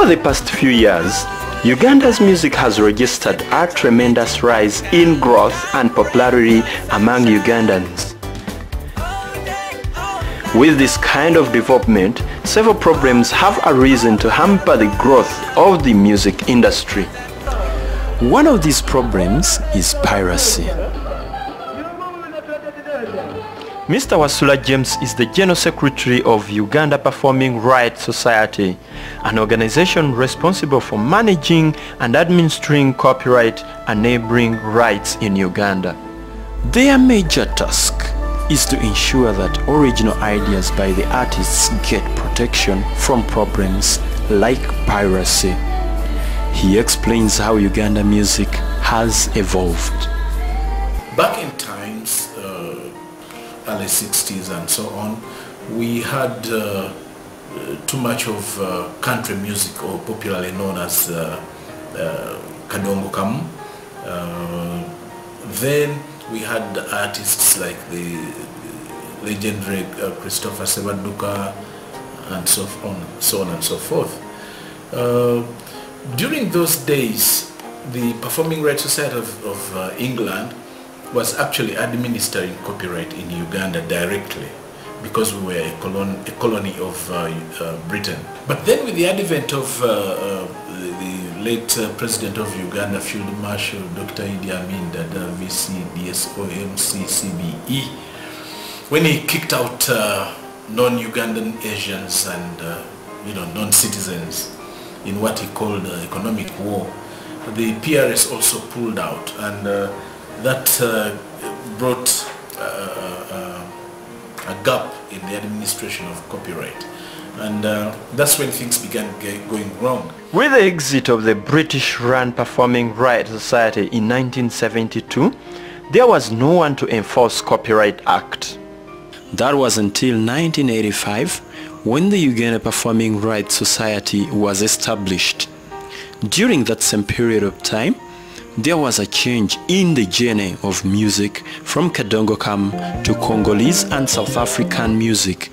Over the past few years, Uganda's music has registered a tremendous rise in growth and popularity among Ugandans. With this kind of development, several problems have arisen to hamper the growth of the music industry. One of these problems is piracy. Mr. Wasula James is the General Secretary of Uganda Performing Rights Society, an organization responsible for managing and administering copyright and neighboring rights in Uganda. Their major task is to ensure that original ideas by the artists get protection from problems like piracy. He explains how Uganda music has evolved. Back in times, early 60s and so on, we had too much of country music, or popularly known as Kadongo Kam. Then we had artists like the legendary Christopher Sebaduka and so on and so forth. During those days, the Performing Rights Society of England was actually administering copyright in Uganda directly, because we were a colony of Britain. But then with the advent of the late President of Uganda, Field Marshal Dr. Idi Amin Dada, VC, DSO, MC, CBE, when he kicked out non-Ugandan Asians and non-citizens in what he called economic war, the PRS also pulled out, and that brought a gap in the administration of copyright, and that's when things began going wrong. With the exit of the British-run Performing Rights Society in 1972, there was no one to enforce Copyright Act. That was until 1985, when the Uganda Performing Rights Society was established. During that same period of time, there was a change in the genre of music from Kadongo Kam to Congolese and South African music,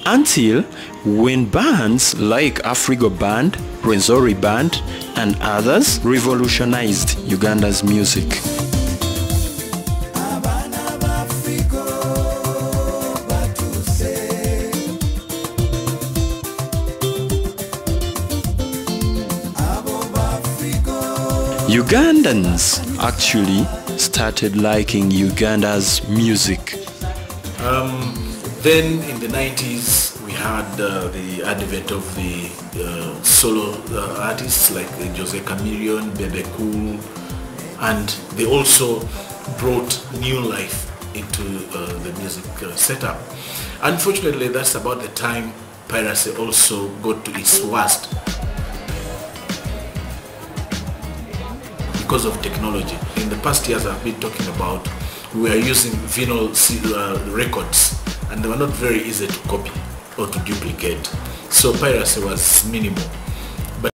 until when bands like Afrigo Band, Rwenzori Band and others revolutionized Uganda's music. Ugandans actually started liking Uganda's music. Then in the 90s we had the advent of the solo artists like Jose Chameleone, Bebe Cool, and they also brought new life into the music setup. Unfortunately, that's about the time piracy also got to its worst, because of technology. In the past years I've been talking about, we are using vinyl records, and they were not very easy to copy or to duplicate, so piracy was minimal.